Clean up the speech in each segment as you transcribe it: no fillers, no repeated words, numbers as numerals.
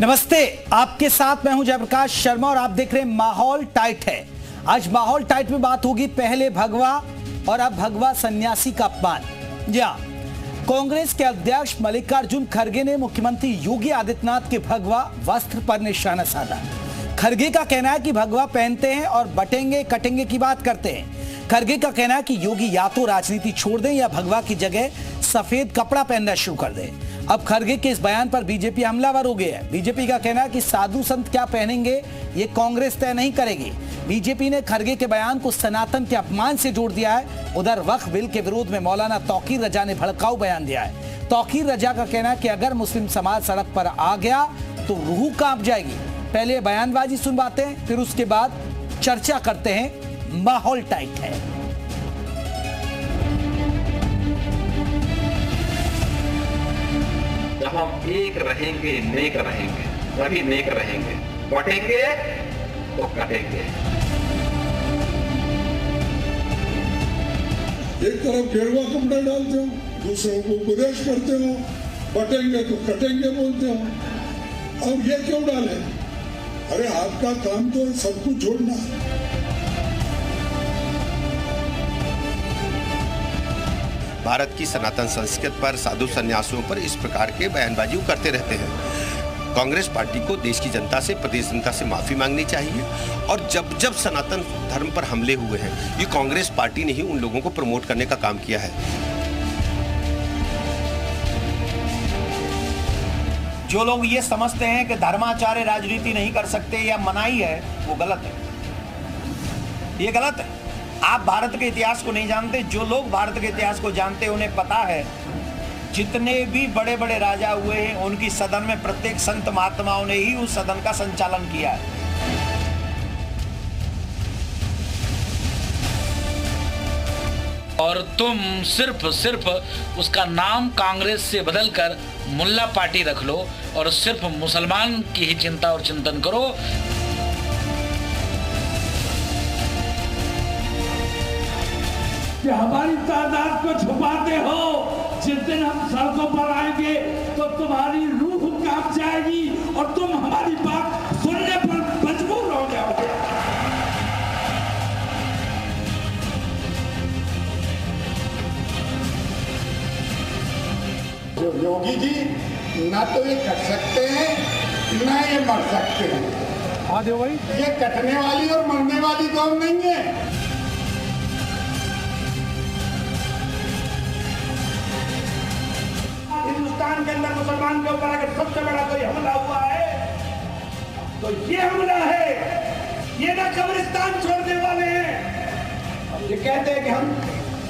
नमस्ते, आपके साथ मैं हूं जयप्रकाश शर्मा और आप देख रहे हैं माहौल टाइट है। आज माहौल टाइट में बात होगी पहले भगवा और अब भगवा सन्यासी का अपमान। जी हां, कांग्रेस के अध्यक्ष मल्लिकार्जुन खड़गे ने मुख्यमंत्री योगी आदित्यनाथ के भगवा वस्त्र पर निशाना साधा। खड़गे का कहना है कि भगवा पहनते हैं और बटेंगे कटेंगे की बात करते हैं। खड़गे का कहना है कि योगी या तो राजनीति छोड़ दें या भगवा की जगह सफेद कपड़ा पहनना शुरू कर दें। अब खड़गे के इस बयान पर बीजेपी हमलावर हो गई है। बीजेपी का कहना है कि साधु संत क्या पहनेंगे ये कांग्रेस तय नहीं करेगी। बीजेपी ने खड़गे के बयान को सनातन के अपमान से जोड़ दिया है। उधर वक्फ बिल के विरोध में मौलाना तौकीर रजा ने भड़काऊ बयान दिया है। तौकीर रजा का कहना है कि अगर मुस्लिम समाज सड़क पर आ गया तो रूह कांप जाएगी। पहले बयानबाजी सुनवाते हैं, फिर उसके बाद चर्चा करते हैं। माहौल टाइट है। जब हम एक रहेंगे नेक रहेंगे, तभी नेक रहेंगे। बटेंगे तो कटेंगे। एक तरफ गेरुआ कपड़ा डालते हो, दूसरों को उपदेश करते हो, बटेंगे तो कटेंगे बोलते हो। अब ये क्यों डाले? अरे आपका काम तो सब कुछ छोड़ना। भारत की सनातन संस्कृति पर, साधु सन्यासियों पर इस प्रकार के बयानबाजी करते रहते हैं। कांग्रेस पार्टी को देश की जनता से, प्रदेश जनता से माफी मांगनी चाहिए। और जब जब सनातन धर्म पर हमले हुए हैं, ये कांग्रेस पार्टी ने ही उन लोगों को प्रमोट करने का काम किया है। जो लोग ये समझते हैं कि धर्माचार्य राजनीति नहीं कर सकते या मनाही है, वो गलत है। ये गलत है। आप भारत के इतिहास को नहीं जानते। जो लोग भारत के इतिहास को जानते हैं उन्हें पता है, जितने भी बड़े बड़े राजा हुए हैं उनकी सदन में प्रत्येक संत महात्माओं ने ही उस सदन का संचालन किया है। और तुम सिर्फ उसका नाम कांग्रेस से बदलकर मुल्ला पार्टी रख लो और सिर्फ मुसलमान की ही चिंता और चिंतन करो। कि हमारी तादाद को छुपाते हो। जिस दिन हम सड़कों पर आएंगे तो तुम्हारी रूह कांप जाएगी और तुम हमारी बात सुनने पर मजबूर हो जाओगे। जो योगी जी ना तो ये कट सकते हैं ना ये मर सकते हैं। ये कटने वाली और मरने वाली कौन नहीं है। हिंदुस्तान के अंदर मुसलमान के ऊपर अगर सबसे बड़ा कोई हमला हुआ है तो ये हमला है। ये ना कब्रिस्तान छोड़ने वाले हैं। ये कहते हैं कि हम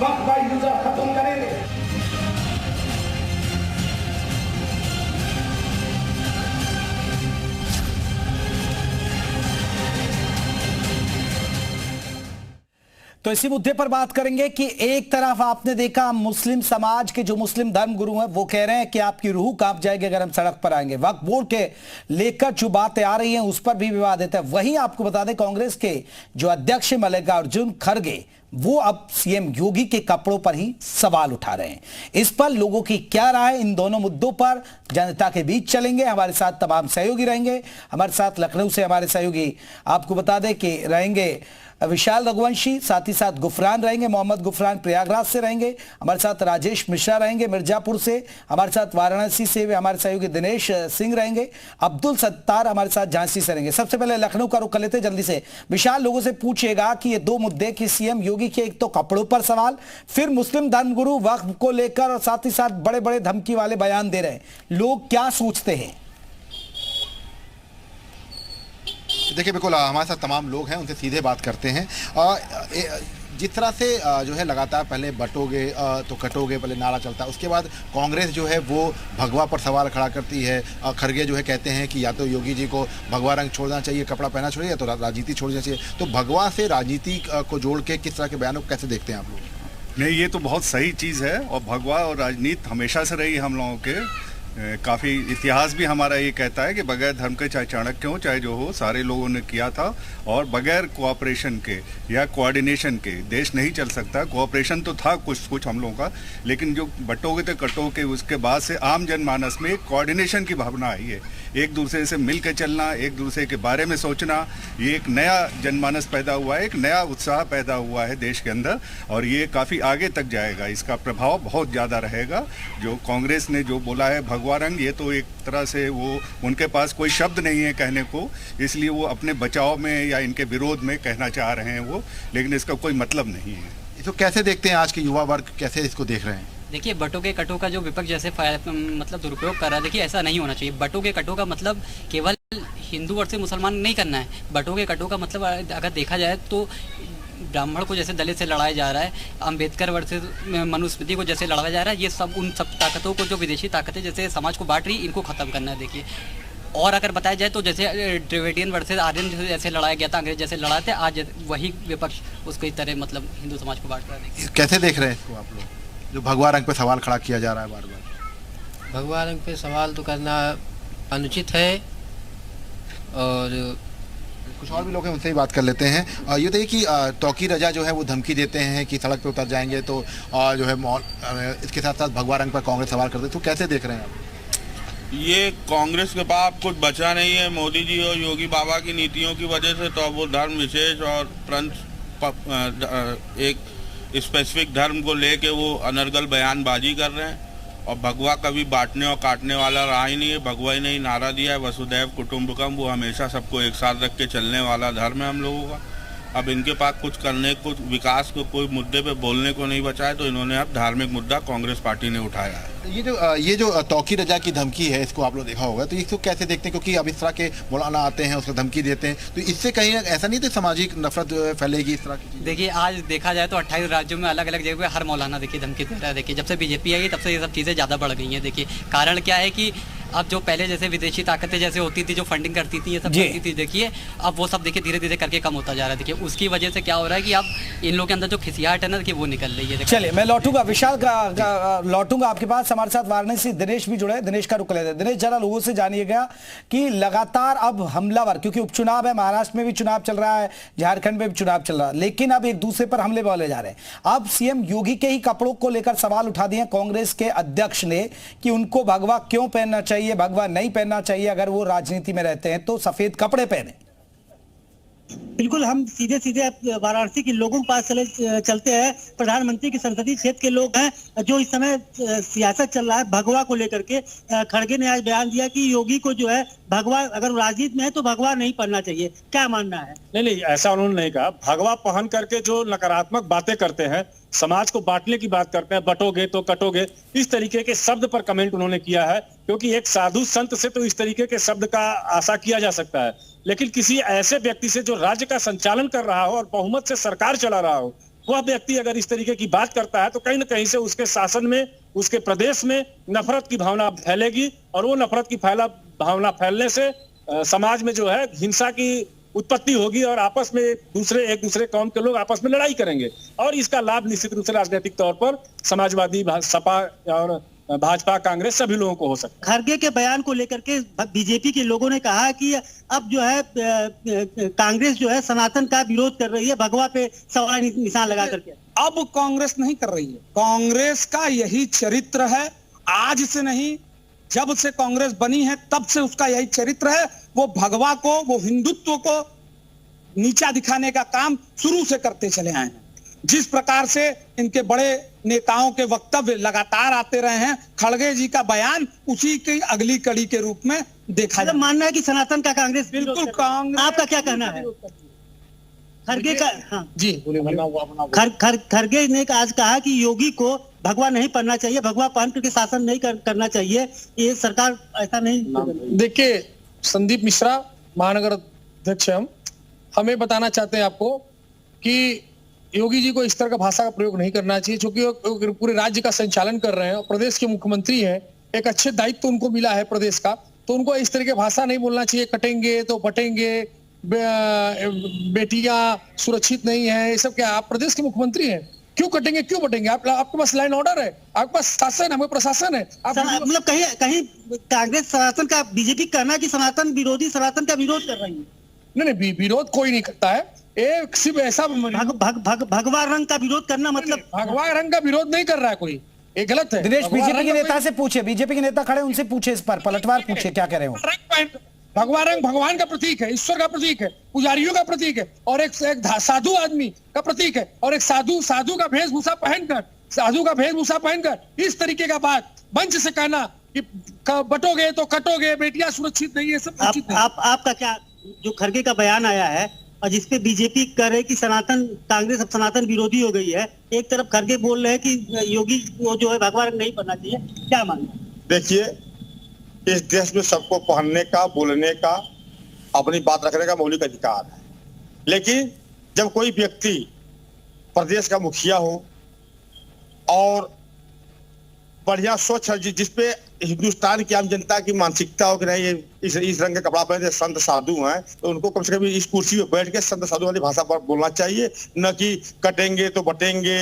वक्त बाई यूजर खत्म करेंगे। तो इसी मुद्दे पर बात करेंगे कि एक तरफ आपने देखा मुस्लिम समाज के जो मुस्लिम धर्म गुरु हैं वो कह रहे हैं कि आपकी रूह कांप जाएगी अगर हम सड़क पर आएंगे। वक्फ बोर्ड के लेकर जो बातें आ रही हैं उस पर भी विवाद है। वहीं आपको बता दें कांग्रेस के जो अध्यक्ष मल्लिकार्जुन खड़गे वो अब सीएम योगी के कपड़ों पर ही सवाल उठा रहे हैं। इस पर लोगों की क्या राय, इन दोनों मुद्दों पर जनता के बीच चलेंगे। हमारे साथ तमाम सहयोगी रहेंगे। हमारे साथ लखनऊ से हमारे सहयोगी आपको बता दें कि रहेंगे विशाल रघुवंशी, साथ ही साथ गुफरान रहेंगे, मोहम्मद गुफरान प्रयागराज से रहेंगे। हमारे साथ राजेश मिश्रा रहेंगे मिर्जापुर से। हमारे साथ वाराणसी से हमारे सहयोगी दिनेश सिंह रहेंगे। अब्दुल सत्तार हमारे साथ झांसी से रहेंगे। सबसे पहले लखनऊ का रुख कर लेते जल्दी से। विशाल, लोगों से पूछेगा कि ये दो मुद्दे कि सीएम योगी के एक तो कपड़ों पर सवाल, फिर मुस्लिम धर्मगुरु वक्फ को लेकर और साथ ही साथ बड़े बड़े धमकी वाले बयान दे रहे हैं, लोग क्या सोचते हैं? देखिए, बिल्कुल हमारे साथ तमाम लोग हैं, उनसे सीधे बात करते हैं। जिस तरह से जो है लगातार पहले बटोगे तो कटोगे पहले नारा चलता है, उसके बाद कांग्रेस जो है वो भगवा पर सवाल खड़ा करती है। खड़गे जो है कहते हैं कि या तो योगी जी को भगवा रंग छोड़ना चाहिए, कपड़ा पहना छोड़िए, या तो राजनीति छोड़ना चाहिए। तो भगवा से राजनीति को जोड़ के किस तरह के बयानों को कैसे देखते हैं आप लोग? नहीं, ये तो बहुत सही चीज़ है और भगवा और राजनीति हमेशा से रही हम लोगों के। काफ़ी इतिहास भी हमारा ये कहता है कि बगैर धर्म के चाहे चाणक्य हो चाहे जो हो सारे लोगों ने किया था, और बगैर कोऑपरेशन के या कोऑर्डिनेशन के देश नहीं चल सकता। कोऑपरेशन तो था कुछ हम लोगों का, लेकिन जो बटोगे तो कटोगे उसके बाद से आम जनमानस में कोऑर्डिनेशन की भावना आई है, एक दूसरे से मिल के चलना, एक दूसरे के बारे में सोचना। ये एक नया जनमानस पैदा हुआ है, एक नया उत्साह पैदा हुआ है देश के अंदर, और ये काफ़ी आगे तक जाएगा। इसका प्रभाव बहुत ज़्यादा रहेगा। जो कांग्रेस ने जो बोला है भगवा रंग, ये तो एक तरह से वो उनके पास कोई शब्द नहीं है कहने को, इसलिए वो अपने बचाव में या इनके विरोध में कहना चाह रहे हैं वो, लेकिन इसका कोई मतलब नहीं है। इसको कैसे देखते हैं, आज के युवा वर्ग कैसे इसको देख रहे हैं? देखिए, बटों के कटों का जो विपक्ष जैसे मतलब दुरुपयोग कर रहा है, देखिए ऐसा नहीं होना चाहिए। बटों के कटों का मतलब केवल हिंदू वर्ग से मुसलमान नहीं करना है। बटों के कटों का मतलब अगर देखा जाए तो ब्राह्मण को जैसे दलित से लड़ाया जा रहा है, अंबेडकर वर्ग से मनुस्मृति को जैसे लड़ाया जा रहा है, ये सब उन सब ताकतों को, जो विदेशी ताकतें जैसे समाज को बांट रही, इनको ख़त्म करना है। देखिए, और अगर बताया जाए तो जैसे द्रविडियन वर्सेस आर्यन जैसे लड़ाया गया था, अंग्रेज जैसे लड़ाए थे, आज वही विपक्ष उसको इस तरह मतलब हिंदू समाज को बांट रहा है। कैसे देख रहे हैं इसको आप लोग, जो भगवा रंग पे सवाल खड़ा किया जा रहा है बार बार? भगवा रंग पे सवाल तो करना अनुचित है, और कुछ और भी लोग हैं, उनसे ही बात कर लेते हैं। ये देखिए कि तौकी रजा जो है वो धमकी देते हैं कि सड़क पे उतर जाएंगे तो जो है इसके साथ साथ भगवा रंग पर कांग्रेस सवाल करते हैं, तो कैसे देख रहे हैं आप? ये कांग्रेस के पास कुछ बचा नहीं है। मोदी जी और योगी बाबा की नीतियों की वजह से तो वो धर्म विशेष और एक स्पेसिफिक धर्म को लेके वो अनर्गल बयानबाजी कर रहे हैं, और भगवा कभी बांटने और काटने वाला रहा ही नहीं है। भगवा ही नहीं नारा दिया है वसुदैव कुटुंबकम, वो हमेशा सबको एक साथ रख के चलने वाला धर्म है हम लोगों का। अब इनके पास कुछ करने को, विकास को, कोई मुद्दे पे बोलने को नहीं बचा है, तो इन्होंने अब धार्मिक मुद्दा कांग्रेस पार्टी ने उठाया है। ये जो तौकी रजा की धमकी है, इसको आप लोग देखा होगा, तो इसको कैसे देखते हैं? क्योंकि अब इस तरह के मौलाना आते हैं, उसको धमकी देते हैं, तो इससे कहीं ऐसा नहीं तो सामाजिक नफरत फैलेगी इस तरह की? देखिए, आज देखा जाए तो 28 राज्यों में अलग अलग जगह पे हर मौलाना देखिए धमकी दे रहा है। देखिए, जब से बीजेपी आई तब से ये सब चीज़ें ज़्यादा बढ़ गई हैं। देखिए, कारण क्या है कि अब जो पहले जैसे विदेशी ताकतें जैसे होती थी, जो फंडिंग करती थी, ये सब करती थी, देखिए अब वो सब देखिए धीरे धीरे करके कम होता जा रहा है। देखिए, उसकी वजह से क्या हो रहा है कि अब इन लोगों के अंदर जो खिसियाहट है ना, कि वो निकल रही है। चलिए, मैं लौटूंगा विशाल का लौटूंगा आपके पास। हमारे साथ वाराणसी दिनेश भी जुड़े, दिनेश का रुख लेते हैं। दिनेश, जरा लोगों से जानिएगा कि लगातार अब हमलावर, क्योंकि उपचुनाव है, महाराष्ट्र में भी चुनाव चल रहा है, झारखंड में भी चुनाव चल रहा है, लेकिन अब एक दूसरे पर हमले बोले जा रहे हैं। अब सीएम योगी के ही कपड़ों को लेकर सवाल उठा दिए कांग्रेस के अध्यक्ष ने कि उनको भगवा क्यों पहनना चाहिए, भगवा नहीं पहनना चाहिए, अगर वो राजनीति में रहते हैं तो सफेद कपड़े पहने। बिल्कुल, हम सीधे सीधे वाराणसी के लोगों के पास चलते हैं। प्रधानमंत्री के संसदीय क्षेत्र के लोग हैं जो इस समय सियासत चल रहा है भगवा को लेकर के। खड़गे ने आज बयान दिया कि योगी को जो है भगवा, अगर राजनीति में है तो भगवा नहीं पहनना चाहिए। क्या मानना है? नहीं, ऐसा उन्होंने नहीं कहा। भगवा पहन करके जो नकारात्मक बातें करते हैं, समाज को बांटने की बात करते हैं, बटोगे तो कटोगे, इस तरीके के शब्द पर कमेंट उन्होंने किया है। क्योंकि एक साधु संत से तो इस तरीके के शब्द का आशा किया जा सकता है, लेकिन किसी ऐसे व्यक्ति से जो राज्य का संचालन कर रहा हो और बहुमत से सरकार चला रहा हो, वह व्यक्ति अगर इस तरीके की बात करता है तो कहीं ना कहीं से उसके शासन में, उसके प्रदेश में नफरत की भावना फैलेगी, और वो नफरत की भावना फैलने से समाज में जो है हिंसा की उत्पत्ति होगी, और आपस में एक दूसरे कौम के लोग आपस में लड़ाई करेंगे, और इसका लाभ निश्चित रूप से राजनीतिक तौर पर समाजवादी, सपा और भाजपा, कांग्रेस सभी लोगों को हो सकता है। खड़गे के बयान को लेकर के बीजेपी के लोगों ने कहा कि अब जो है कांग्रेस जो है सनातन का विरोध कर रही है, भगवा पे सवाल निशान लगा करके। अब कांग्रेस नहीं कर रही है, कांग्रेस का यही चरित्र है। आज से नहीं, जब से कांग्रेस बनी है तब से उसका यही चरित्र है। वो भगवा को, वो हिंदुत्व को नीचा दिखाने का काम शुरू से करते चले आए हैं। जिस प्रकार से इनके बड़े नेताओं के वक्तव्य लगातार आते रहे हैं, खड़गे जी का बयान उसी की अगली कड़ी के रूप में देखा जाए। मानना है कि सनातन का कांग्रेस बिल्कुल कांग्रेस। आपका क्या कहना है? खड़गे का, हाँ जी खड़गे ने आज कहा कि योगी को भगवा नहीं पहनना चाहिए, भगवा पहन करके शासन नहीं करना चाहिए, ये सरकार ऐसा नहीं। देखिए, संदीप मिश्रा महानगर अध्यक्ष, हमें बताना चाहते हैं आपको कि योगी जी को इस तरह का भाषा का प्रयोग नहीं करना चाहिए, क्योंकि वो पूरे राज्य का संचालन कर रहे हैं और प्रदेश के मुख्यमंत्री हैं। एक अच्छे दायित्व तो उनको मिला है प्रदेश का, तो उनको इस तरह की भाषा नहीं बोलना चाहिए। कटेंगे तो बटेंगे, बेटियां सुरक्षित नहीं है, ये सब क्या? आप प्रदेश के मुख्यमंत्री हैं, क्यों कटेंगे, क्यों बटेंगे? आपके पास लाइन ऑर्डर है, आपके पास शासन है, हमें प्रशासन है। मतलब कहीं कहीं कांग्रेस सनातन का, बीजेपी कहना कि सनातन विरोधी सनातन का विरोध कर रही है। नहीं, विरोध कोई नहीं करता है। एक सिर्फ ऐसा भगवा रंग का विरोध करना, मतलब भगवा रंग का विरोध नहीं कर रहा है कोई, ये गलत है। दिनेश, बीजेपी के नेता से पूछे, बीजेपी के नेता खड़े, उनसे पूछे, इस पर पलटवार पूछे, क्या कह रहे हो? भगवा रंग भगवान का प्रतीक है, ईश्वर का प्रतीक है, पुजारियों का प्रतीक है, और एक साधु आदमी का प्रतीक है, और एक साधु का वेशभूषा पहनकर इस तरीके का बात मंच से कहना कि बटोगे तो कटोगे, बेटियां सुरक्षित नहीं है, सब उचित नहीं। आपका क्या, जो खड़गे का बयान आया है और जिसपे बीजेपी कह रहे कि कांग्रेस अब सनातन विरोधी हो गई है, एक तरफ खड़गे बोल रहे हैं कि योगी को जो है भगवा रंग नहीं पहनना चाहिए, क्या मानना? देखिए, इस देश में सबको पहनने का, बोलने का, अपनी बात रखने का मौलिक अधिकार है, लेकिन जब कोई व्यक्ति प्रदेश का मुखिया हो और बढ़िया सोच है, जिसपे हिंदुस्तान की आम जनता की मानसिकता हो कि नहीं ये इस रंग का कपड़ा पहने संत साधु हैं, तो उनको कम से कम इस कुर्सी पे बैठ के संत साधु वाली भाषा पर बोलना चाहिए, न कि कटेंगे तो बटेंगे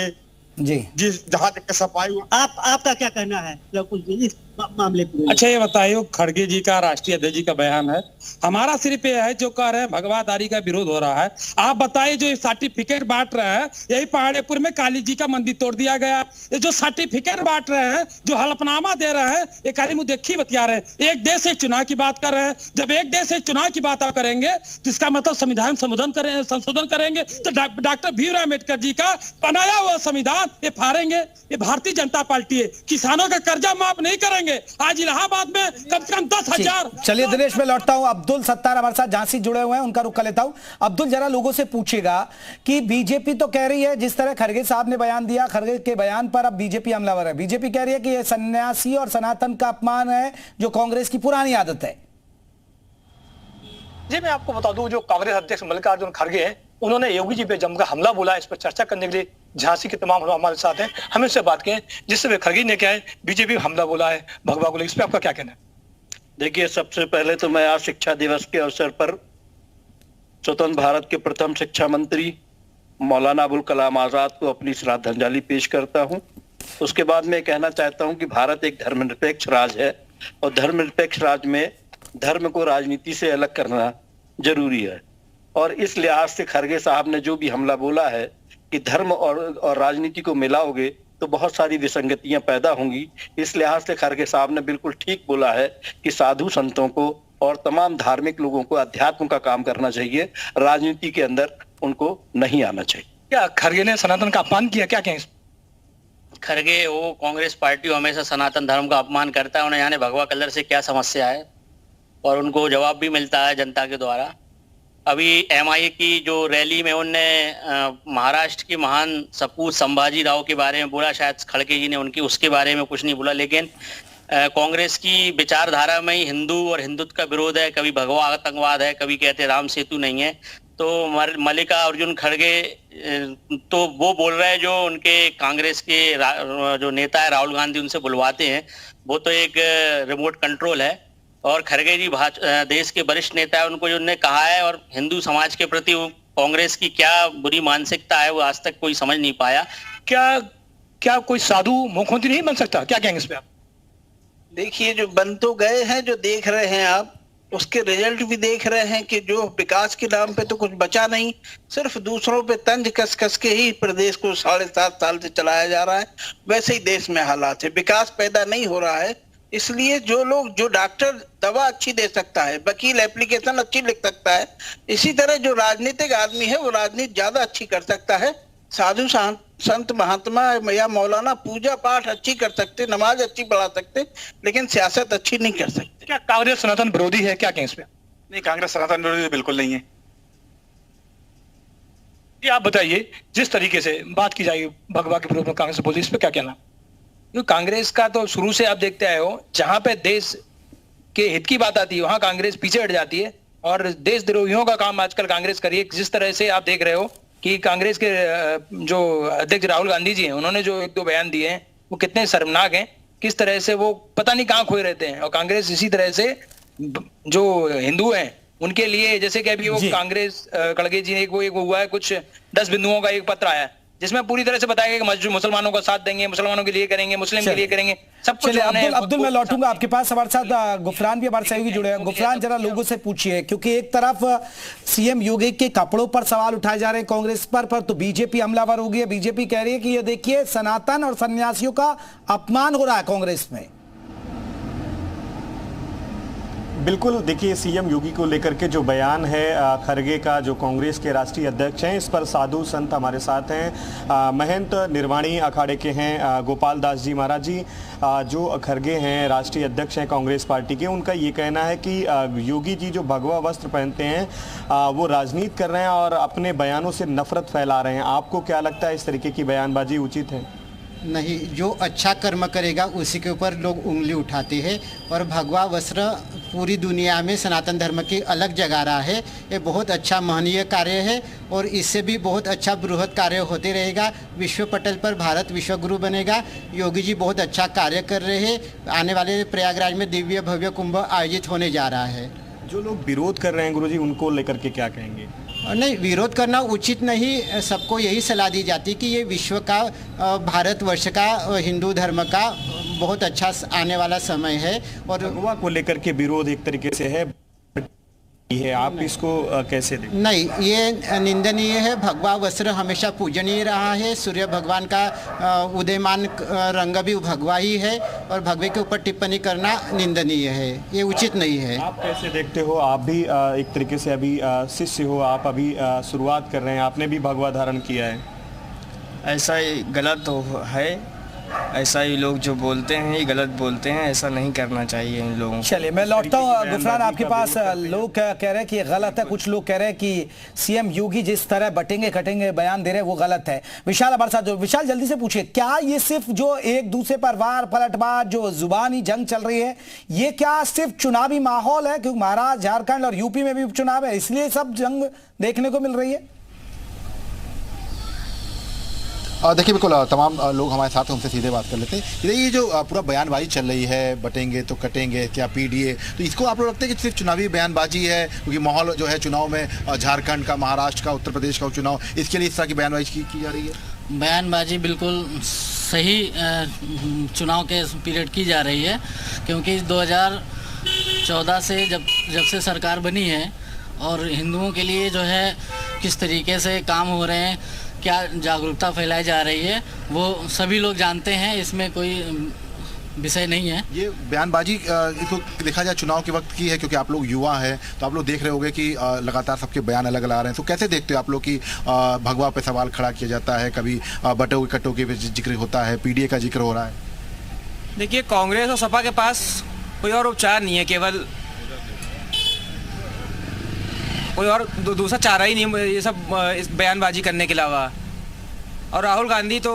जी। जिस जहां तक सफाई। आपका क्या कहना है इस मामले पर? अच्छा, ये बताइए, खड़गे जी का, राष्ट्रीय अध्यक्ष जी का बयान है, हमारा सिर्फ ये है जो कह रहे हैं भगवादारी का विरोध हो रहा है। आप बताइए, जो सर्टिफिकेट बांट रहे हैं, यही पहाड़ीपुर में काली जी का मंदिर तोड़ दिया गया, ये जो सर्टिफिकेट बांट रहे हैं, जो हलफनामा दे रहे हैं, ये काली मुंह देखी बतिया रहे हैं। एक देश से चुनाव की बात कर रहे हैं, जब एक देश से चुनाव की बात करेंगे तो इसका मतलब संविधान संशोधन करेंगे तो डॉक्टर भीमराव अम्बेडकर जी का बनाया हुआ संविधान ये फाड़ेंगे। ये भारतीय जनता पार्टी है, किसानों का कर्जा माफ नहीं करेंगे। आज इलाहाबाद में कम से कम 10,000। चलिए दिनेश, मैं लौटता हूं। अब्दुल सत्तार हमारे साथ झांसी जुड़े हुए हैं, उनका रुख कर लेता हूं। अब्दुल, जरा लोगों से पूछेगा कि बीजेपी तो कह रही है, जिस तरह खड़गे साहब ने बयान दिया, खड़गे के बयान पर अब बीजेपी हमलावर है। बीजेपी कह रही है कि यह सन्यासी और सनातन का अपमान है, जो कांग्रेस की पुरानी आदत है। जी, मैं आपको बता दूं, जो कांग्रेस अध्यक्ष मल्लिकार्जुन खड़गे हैं, उन्होंने योगी जी पे जमकर हमला बोला। इस पर चर्चा करने के लिए झांसी के तमाम हमारे साथ हैं, हम इससे बात करें। जिससे खड़गे ने क्या है, बीजेपी हमला बोला है भगवा को, इस पर आपका क्या कहना है? देखिए, सबसे पहले तो मैं आज शिक्षा दिवस के अवसर पर स्वतंत्र भारत के प्रथम शिक्षा मंत्री मौलाना अबुल कलाम आजाद को अपनी श्रद्धांजलि पेश करता हूं। उसके बाद मैं कहना चाहता हूं कि भारत एक धर्मनिरपेक्ष राज्य है और धर्मनिरपेक्ष राज्य में धर्म को राजनीति से अलग करना जरूरी है, और इस लिहाज से खड़गे साहब ने जो भी हमला बोला है कि धर्म और राजनीति को मिलाओगे तो बहुत सारी विसंगतियां पैदा होंगी। इस लिहाज से खड़गे साहब ने बिल्कुल ठीक बोला है कि साधु संतों को और तमाम धार्मिक लोगों को अध्यात्म का काम करना चाहिए, राजनीति के अंदर उनको नहीं आना चाहिए। क्या खड़गे ने सनातन का अपमान किया, क्या कहें? खड़गे, वो कांग्रेस पार्टी हमेशा सनातन धर्म का अपमान करता है, उन्हें जाने भगवा कलर से क्या समस्या है, और उनको जवाब भी मिलता है जनता के द्वारा। अभी एमआईए की जो रैली में उनने महाराष्ट्र के महान सपूत संभाजी राव के बारे में बोला, शायद खड़गे जी ने उसके बारे में कुछ नहीं बोला, लेकिन कांग्रेस की विचारधारा में ही हिंदू और हिंदुत्व का विरोध है, कभी भगवा आतंकवाद है, कभी कहते राम सेतु नहीं है। तो मल्लिकार्जुन खड़गे तो वो बोल रहे हैं, जो उनके कांग्रेस के जो नेता है राहुल गांधी, उनसे बुलवाते हैं, वो तो एक रिमोट कंट्रोल है। और खड़गे जी देश के वरिष्ठ नेता है, उनको जो उन्होंने कहा है, और हिंदू समाज के प्रति कांग्रेस की क्या बुरी मानसिकता है वो आज तक कोई समझ नहीं पाया। क्या कोई साधु मुख्यमंत्री नहीं बन सकता, क्या कहेंगे इस पे आप? देखिए, जो बन तो गए हैं, जो देख रहे हैं आप, उसके रिजल्ट भी देख रहे हैं कि जो विकास के नाम पे तो कुछ बचा नहीं, सिर्फ दूसरों पे तंज कस कस के ही प्रदेश को 7.5 साल से चलाया जा रहा है। वैसे ही देश में हालात है, विकास पैदा नहीं हो रहा है। इसलिए जो डॉक्टर दवा अच्छी दे सकता है, वकील एप्लीकेशन अच्छी लिख सकता है, इसी तरह जो राजनीतिक आदमी है वो राजनीति ज्यादा अच्छी कर सकता है। साधु संत महात्मा या मौलाना पूजा पाठ अच्छी कर सकते, नमाज अच्छी पढ़ा सकते, लेकिन सियासत अच्छी नहीं कर सकते। क्या कांग्रेस सनातन विरोधी है, क्या कहें इस पे? नहीं, कांग्रेस सनातन विरोधी बिल्कुल नहीं है। ये आप बताइए, जिस तरीके से बात की जाएगी भगवा के विरोध में कांग्रेस बोली, इस पे क्या कहना? कांग्रेस का तो शुरू से आप देखते आए हो, जहां पे देश के हित की बात आती है वहां कांग्रेस पीछे हट जाती है, और देशद्रोहियों का काम आजकल कांग्रेस करिए। जिस तरह से आप देख रहे हो कि कांग्रेस के जो अध्यक्ष राहुल गांधी जी हैं, उन्होंने जो 1-2 बयान दिए हैं वो कितने शर्मनाक हैं, किस तरह से वो पता नहीं कहां खोए रहते हैं। और कांग्रेस इसी तरह से जो हिंदू हैं उनके लिए, जैसे कि अभी वो कांग्रेस खड़गे जी ने एक हुआ है, कुछ 10 बिंदुओं का एक पत्र आया, जिसमें पूरी तरह से बताया गया कि मुसलमानों का साथ देंगे, मुसलमानों के लिए करेंगे, मुस्लिम के लिए करेंगे, सब कुछ। अब्दुल मैं लौटूंगा आपके पास, हमारे साथ गुफरान भी हमारे सहयोगी जुड़े हैं। गुफरान, जरा लोगों से पूछिए, क्योंकि एक तरफ सीएम योगी के कपड़ों पर सवाल उठाए जा रहे हैं कांग्रेस पर तो बीजेपी हमलावर हो गई है। बीजेपी कह रही है कि ये देखिए सनातन और सन्यासियों का अपमान हो रहा है कांग्रेस में। बिल्कुल, देखिए सीएम योगी को लेकर के जो बयान है खरगे का, जो कांग्रेस के राष्ट्रीय अध्यक्ष हैं, इस पर साधु संत हमारे साथ हैं। महंत निर्वाणी अखाड़े के हैं गोपाल दास जी महाराज जी, जो खरगे हैं राष्ट्रीय अध्यक्ष हैं कांग्रेस पार्टी के। उनका ये कहना है कि योगी जी जो भगवा वस्त्र पहनते हैं वो राजनीति कर रहे हैं और अपने बयानों से नफरत फैला रहे हैं। आपको क्या लगता है इस तरीके की बयानबाजी उचित है? नहीं, जो अच्छा कर्म करेगा उसी के ऊपर लोग उंगली उठाते हैं। और भगवा वस्त्र पूरी दुनिया में सनातन धर्म की अलग जगह रहा है। ये बहुत अच्छा महनीय कार्य है और इससे भी बहुत अच्छा बृहद कार्य होते रहेगा। विश्व पटल पर भारत विश्व गुरु बनेगा। योगी जी बहुत अच्छा कार्य कर रहे हैं। आने वाले प्रयागराज में दिव्य भव्य कुंभ आयोजित होने जा रहा है। जो लोग विरोध कर रहे हैं गुरुजी, उनको लेकर के क्या कहेंगे? नहीं, विरोध करना उचित नहीं। सबको यही सलाह दी जाती है कि ये विश्व का, भारतवर्ष का, हिंदू धर्म का बहुत अच्छा आने वाला समय है। और भगवा को लेकर के विरोध एक तरीके से है, आप इसको कैसे देखते? नहीं, ये निंदनीय है। भगवा वस्त्र हमेशा पूजनीय रहा है। सूर्य भगवान का उदयमान रंग भी भगवा ही है और भगवे के ऊपर टिप्पणी करना निंदनीय है, ये उचित नहीं है। आप कैसे देखते हो? आप भी एक तरीके से अभी शिष्य हो, आप अभी शुरुआत कर रहे हैं, आपने भी भगवा धारण किया है। ऐसा गलत तो है, ऐसा ही लोग जो बोलते हैं ये गलत बोलते हैं, ऐसा नहीं करना चाहिए इन लोगों को। चलिए मैं लौटता हूँ गुफरान आपके पास। लोग कह रहे हैं कि ये गलत है, कुछ लोग कह रहे हैं कि सीएम योगी जिस तरह बटेंगे कटेंगे बयान दे रहे हैं वो गलत है। विशाल हमारे साथ, जो विशाल जल्दी से पूछिए, क्या ये सिर्फ जो एक दूसरे पर वार पलटवार जो जुबानी जंग चल रही है, ये क्या सिर्फ चुनावी माहौल है? क्योंकि महाराष्ट्र, झारखंड और यूपी में भी उपचुनाव है, इसलिए सब जंग देखने को मिल रही है। देखिए बिल्कुल तमाम लोग हमारे साथ हैं, उनसे सीधे बात कर लेते हैं। ये जो पूरा बयानबाजी चल रही है, बटेंगे तो कटेंगे, क्या पीडीए, तो इसको आप लोग लगता है कि सिर्फ चुनावी बयानबाजी है? क्योंकि माहौल जो है चुनाव में झारखंड का, महाराष्ट्र का, उत्तर प्रदेश का चुनाव, इसके लिए इस तरह की बयानबाजी की जा रही है? बयानबाजी बिल्कुल सही चुनाव के पीरियड की जा रही है, क्योंकि 2014 से जब से सरकार बनी है और हिंदुओं के लिए जो है किस तरीके से काम हो रहे हैं, क्या जागरूकता फैलाई जा रही है, वो सभी लोग जानते हैं, इसमें कोई विषय नहीं है। ये बयानबाजी इसको देखा जाए चुनाव के वक्त की है, क्योंकि आप लोग युवा हैं तो आप लोग देख रहे होंगे कि लगातार सबके बयान अलग अलग आ रहे हैं। तो कैसे देखते हो आप लोग कि भगवा पे सवाल खड़ा किया जाता है, कभी बटोगे कटोगे पे जिक्र होता है, पीडीए का जिक्र हो रहा है? देखिए, कांग्रेस और सपा के पास कोई और उपचार नहीं है, केवल कोई और दूसरा चारा ही नहीं ये सब इस बयानबाजी करने के अलावा। और राहुल गांधी तो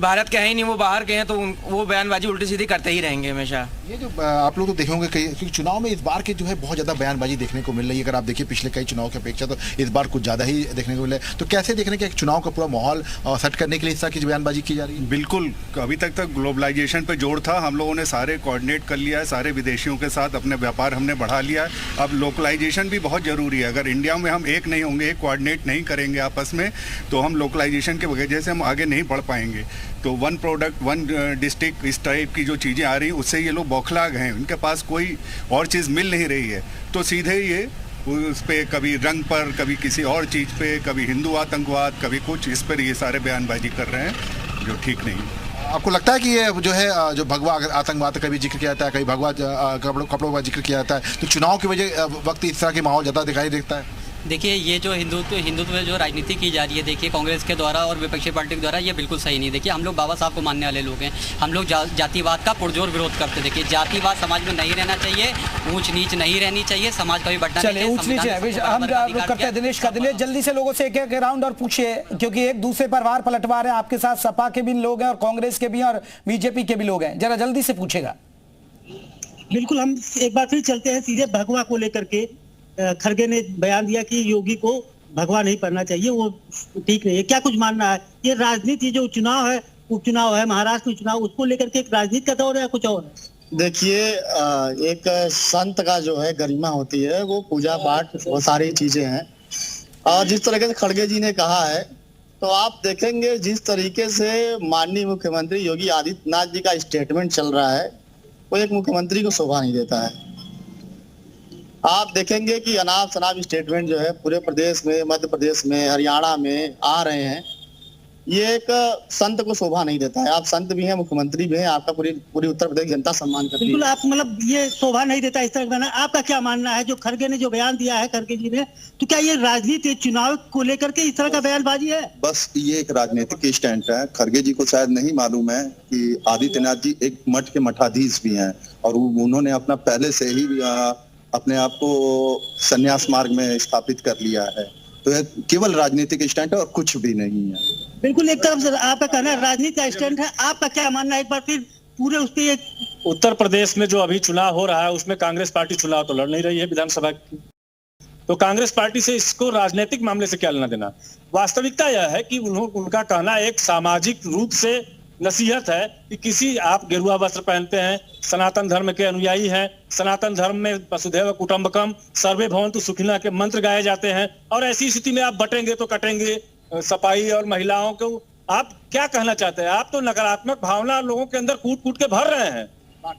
भारत के हैं ही नहीं, वो बाहर के हैं, तो वो बयानबाजी उल्टी सीधी करते ही रहेंगे हमेशा। ये जो आप लोग तो देखेंगे कि चुनाव में इस बार के जो है बहुत ज़्यादा बयानबाजी देखने को मिल रही है। अगर आप देखिए पिछले कई चुनाव की अपेक्षा तो इस बार कुछ ज़्यादा ही देखने को मिला है। तो कैसे देखने के चुनाव का पूरा माहौल सेट करने के लिए इस तरह की बयानबाजी की जा रही है? बिल्कुल, अभी तक ग्लोबलाइजेशन पर जोर था, हम लोगों ने सारे कोऑर्डिनेट कर लिया है, सारे विदेशियों के साथ अपने व्यापार हमने बढ़ा लिया है। अब लोकलाइजेशन भी बहुत ज़रूरी है। अगर इंडिया में हम एक नहीं होंगे, एक कोऑर्डिनेट नहीं करेंगे आपस में, तो हम लोकलाइजेशन के वजह से हम आगे नहीं बढ़ पाएंगे। तो वन प्रोडक्ट वन डिस्ट्रिक्ट, इस टाइप की जो चीज़ें आ रही हैं उससे ये लोग बौखला गए हैं, उनके पास कोई और चीज़ मिल नहीं रही है। तो सीधे ये उस पर कभी रंग पर, कभी किसी और चीज़ पे, कभी हिंदू आतंकवाद, कभी कुछ, इस पर ये सारे बयानबाजी कर रहे हैं जो ठीक नहीं है। आपको लगता है कि ये जो है जो भगवा आतंकवाद का कभी जिक्र किया जाता है, कभी भगवा कपड़ों का जिक्र किया जाता है, तो चुनाव की वजह वक्त इस तरह के माहौल ज़्यादा दिखाई देता है? देखिए, ये जो हिंदुत्व में जो राजनीति की जा रही है, देखिए कांग्रेस के द्वारा और विपक्षी पार्टी के द्वारा, ये बिल्कुल सही नहीं। देखिए, हम लोग बाबा साहब को मानने वाले लोग हैं, हम लोग जातिवाद का पुरजोर विरोध करते हैं। देखिए, जातिवाद समाज में नहीं रहना चाहिए, ऊंच नीच नहीं रहनी चाहिए, समाज का भी बढ़ना चाहिए। ऊंच नीच हम करते हैं। दिनेश जल्दी से लोगों से एक राउंड और पूछिए, क्योंकि एक दूसरे पर वार पलटवार है। आपके साथ सपा के भी लोग हैं और कांग्रेस के भी और बीजेपी के भी लोग हैं, जरा जल्दी से पूछेगा। बिल्कुल, हम एक बार फिर चलते हैं सीधे भगवा को लेकर के। खरगे ने बयान दिया कि योगी को भगवा नहीं पहनना चाहिए, वो ठीक नहीं है। क्या कुछ मानना है? ये राजनीति जो चुनाव है, उपचुनाव है, महाराष्ट्र में चुनाव, उसको लेकर के एक राजनीति का दौर है या कुछ और? देखिए, एक संत का जो है गरिमा होती है, वो पूजा पाठ, वो सारी चीजें हैं। और जिस तरह से खड़गे जी ने कहा है, तो आप देखेंगे जिस तरीके से माननीय मुख्यमंत्री योगी आदित्यनाथ जी का स्टेटमेंट चल रहा है, वो एक मुख्यमंत्री को शोभा नहीं देता है। आप देखेंगे कि अनाप शनाप स्टेटमेंट जो है पूरे प्रदेश में, मध्य प्रदेश में, हरियाणा में आ रहे हैं, ये एक संत को शोभा नहीं देता है। आप संत भी हैं, मुख्यमंत्री भी हैं, आपका पूरी उत्तर प्रदेश जनता सम्मान करती है। बिल्कुल, आप मतलब ये शोभा नहीं देता इस तरह का। आपका क्या मानना है, जो खड़गे ने जो बयान दिया है, खड़गे जी ने, तो क्या ये राजनीति चुनाव को लेकर के इस तरह का बयानबाजी है? बस ये एक राजनीतिक स्टैंड है। खड़गे जी को शायद नहीं मालूम है कि आदित्यनाथ जी एक मठ के मठाधीश भी हैं और उन्होंने अपना पहले से ही अपने आप को संन्यास मार्ग में स्थापित कर लिया है। तो ये केवल राजनीतिक स्टैंड है और कुछ भी नहीं है। बिल्कुल, एक तरफ से आपका कहना है राजनीति का स्टैंड है, आपका क्या मानना है एक बार फिर पूरे उस पे? उत्तर प्रदेश में जो अभी चुनाव हो रहा है उसमें कांग्रेस पार्टी चुनाव तो लड़ नहीं रही है विधानसभा की, तो कांग्रेस पार्टी से इसको राजनीतिक मामले से क्या लेना देना। वास्तविकता यह है कि उनका कहना एक सामाजिक रूप से नसीहत है कि किसी, आप गेरुआ वस्त्र पहनते हैं, सनातन धर्म के अनुयायी हैं, सनातन धर्म में वसुधैव कुटुंबकम सर्वे भवन्तु सुखिनः के मंत्र गाए जाते हैं, और ऐसी स्थिति में आप बटेंगे तो कटेंगे सफाई और महिलाओं को। आप क्या कहना चाहते हैं? आप तो नकारात्मक भावना लोगों के अंदर कूट कूट के भर रहे हैं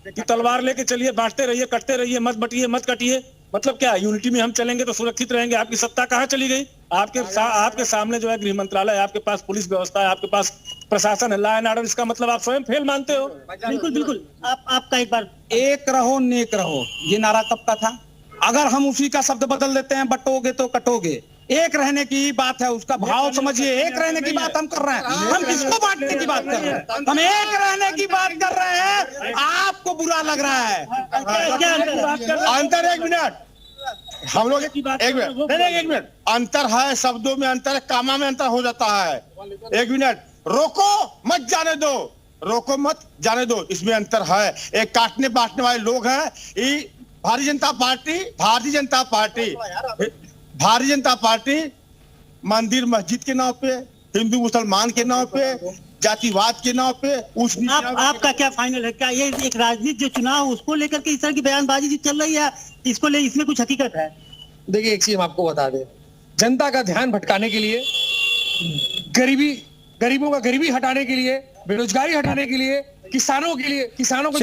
कि तलवार लेके चलिए, बांटते रहिए, कटते रहिए, मत बटिए, मत कटिए। मतलब क्या यूनिटी में हम चलेंगे तो सुरक्षित रहेंगे? आपकी सत्ता कहाँ चली गई? आपके सामने जो है गृह मंत्रालय, आपके पास पुलिस व्यवस्था है, आपके पास प्रशासन है, लॉ एंड ऑर्डर, इसका मतलब आप स्वयं फेल मानते हो? बिल्कुल बिल्कुल। आपका एक बार एक रहो नेक रहो, ये नारा कब का था? अगर हम उसी का शब्द बदल देते हैं, बटोगे तो कटोगे, एक रहने की बात है, उसका भाव समझिए। एक रहने की बात हम कर रहे हैं, हम किसको बांटने की बात कर रहे हैं? हम एक रहने की बात कर रहे हैं, आपको बुरा लग रहा है। अंतर, एक मिनट, हम लोग एक मिनट, अंतर है, शब्दों में अंतर है, कामा में अंतर हो जाता है। एक मिनट, रोको मत जाने दो, रोको मत जाने दो, इसमें अंतर है। एक काटने बांटने वाले लोग हैं। भारतीय जनता पार्टी मंदिर मस्जिद के नाम पे, हिंदू मुसलमान के नाम पे, जातिवाद के नाम पे आपका क्या फाइनल है? क्या ये एक राजनीति जो चुनाव उसको लेकर के इस तरह की बयानबाजी जो चल रही है, इसमें कुछ हकीकत है? देखिए, एक चीज हम आपको बता दें, जनता का ध्यान भटकाने के लिए, गरीबों का गरीबी हटाने के लिए, बेरोजगारी हटाने के लिए, किसानों के लिए, किसानों को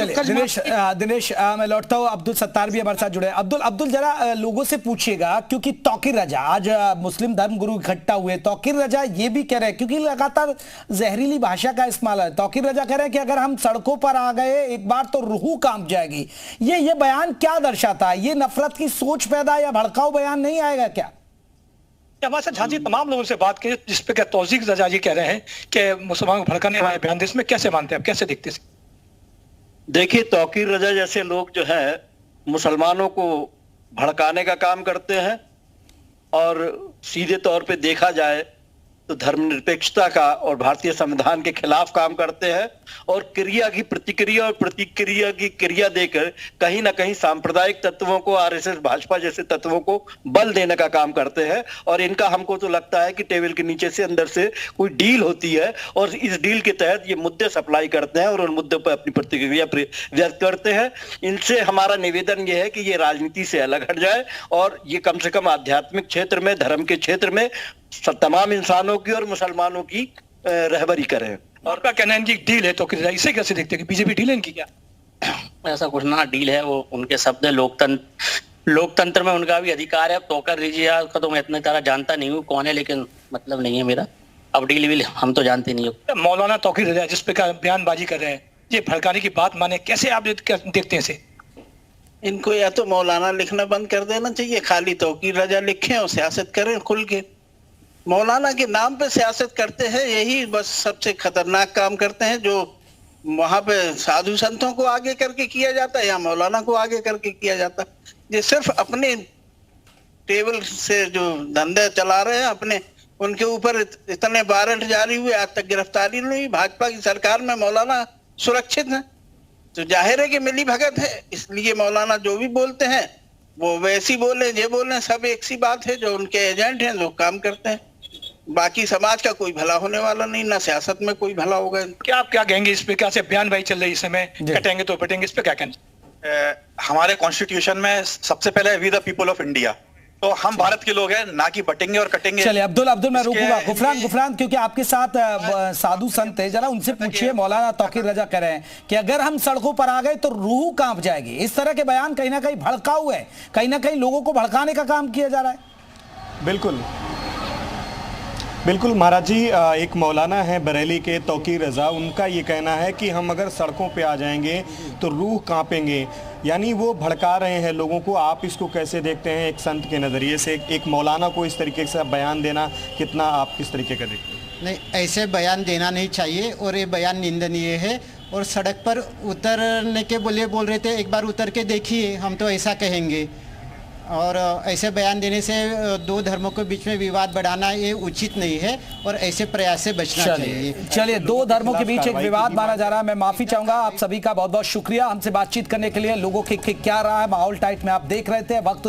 दिनेश मैं लौटता हूँ। अब्दुल सत्तार भी हमारे साथ जुड़े। अब्दुल जरा लोगों से पूछिएगा, क्योंकि तौकीर रजा आज मुस्लिम धर्म गुरु इकट्ठा हुए, तौकीर रजा ये भी कह रहे हैं, क्योंकि लगातार जहरीली भाषा का इस्तेमाल है, तौकीर रजा कह रहे हैं कि अगर हम सड़कों पर आ गए एक बार तो रूह कांप जाएगी। ये बयान क्या दर्शाता है? ये नफरत की सोच पैदा या भड़काऊ बयान नहीं आएगा क्या? हमारे साथ झांसी तमाम लोगों से बात की जिसपे क्या तौसीक रजा जी कह रहे हैं कि मुसलमानों को भड़काने वाले बयान, इसमें कैसे मानते हैं आप, कैसे देखते हैं? देखिए, तौकीर रजा जैसे लोग जो है मुसलमानों को भड़काने का काम करते हैं, और सीधे तौर पे देखा जाए तो धर्मनिरपेक्षता का और भारतीय संविधान के खिलाफ काम करते हैं, और क्रिया की प्रतिक्रिया और प्रतिक्रिया की क्रिया देकर कहीं ना कहीं सांप्रदायिक तत्वों को, आरएसएस भाजपा जैसे तत्वों को बल देने का काम करते हैं। और इनका हमको तो लगता है कि टेबल के नीचे से अंदर से कोई डील होती है, और इस डील के तहत ये मुद्दे सप्लाई करते हैं और उन मुद्दों पर अपनी प्रतिक्रिया व्यक्त करते हैं। इनसे हमारा निवेदन ये है कि ये राजनीति से अलग हट जाए, और ये कम से कम आध्यात्मिक क्षेत्र में, धर्म के क्षेत्र में तमाम इंसानों की और मुसलमानों की रहबरी करें। और क्या कहना है, डील है तो इसे कैसे देखते हैं कि बीजेपी डील है इनकी? क्या ऐसा कुछ ना डील है, वो उनके शब्द है। लोकतंत्र में उनका भी अधिकार है, तोकर लीजिए। उसका तो मैं इतनी तरह जानता नहीं हूँ कौन है, लेकिन मतलब नहीं है मेरा। अब डील हम तो जानते नहीं हो। मौलाना तौकीर रजा जिस पे बयानबाजी कर रहे हैं, ये भड़काने की बात माने, कैसे आप देखते हैं इसे? इनको या तो मौलाना लिखना बंद कर देना चाहिए, खाली तौकीर रजा लिखें और सियासत करें खुल के। मौलाना के नाम पे सियासत करते हैं, यही बस सबसे खतरनाक काम करते हैं। जो वहां पे साधु संतों को आगे करके किया जाता है या मौलाना को आगे करके किया जाता है। ये सिर्फ अपने टेबल से जो धंधे चला रहे हैं अपने, उनके ऊपर इतने वारंट जारी हुए, आज तक गिरफ्तारी नहीं हुई। भाजपा की सरकार में मौलाना सुरक्षित है, तो जाहिर है कि मिली भगत है। इसलिए मौलाना जो भी बोलते हैं वो वैसी बोले, ये बोले, सब एक सी बात है। जो उनके एजेंट हैं, लोग काम करते हैं। बाकी समाज का कोई भला होने वाला नहीं, ना सियासत में कोई भला होगा। क्या आप क्या कहेंगे इस पे? क्या से बयानबाजी चल रही है इस समय, कटेंगे तो पिटेंगे, इस पे क्या कहना? हमारे कॉन्स्टिट्यूशन में सबसे पहले we the people of India, तो हम भारत के लोग हैं, ना कि बटेंगे और कटेंगे। चलिए अब्दुल मैं रोकूंगा। गुफरान क्योंकि आपके साथ साधु संत है, जरा उनसे पूछिए। मौलाना तौकीर रजा कह रहे हैं कि अगर हम सड़कों पर आ गए तो रूह कांप जाएगी। इस तरह के बयान कहीं ना कहीं भड़काऊ है, कहीं ना कहीं लोगों को भड़काने का काम किया जा रहा है। बिल्कुल महाराज जी, एक मौलाना है बरेली के तौकीर रजा, उनका ये कहना है कि हम अगर सड़कों पे आ जाएंगे तो रूह कांपेंगे, यानी वो भड़का रहे हैं लोगों को। आप इसको कैसे देखते हैं एक संत के नज़रिए से? एक मौलाना को इस तरीके से बयान देना कितना आप किस तरीके का देखते हैं? नहीं, ऐसे बयान देना नहीं चाहिए और ये बयान निंदनीय है। और सड़क पर उतरने के बोल रहे थे, एक बार उतर के देखिए, हम तो ऐसा कहेंगे। और ऐसे बयान देने से दो धर्मों के बीच में विवाद बढ़ाना ये उचित नहीं है और ऐसे प्रयास से बचना चाहिए। चलिए, दो धर्मों के बीच एक विवाद माना जा रहा है। मैं माफी चाहूंगा आप सभी का, बहुत बहुत शुक्रिया हमसे बातचीत करने के लिए। लोगों की क्या रहा है, माहौल टाइट में आप देख रहे थे। वक्त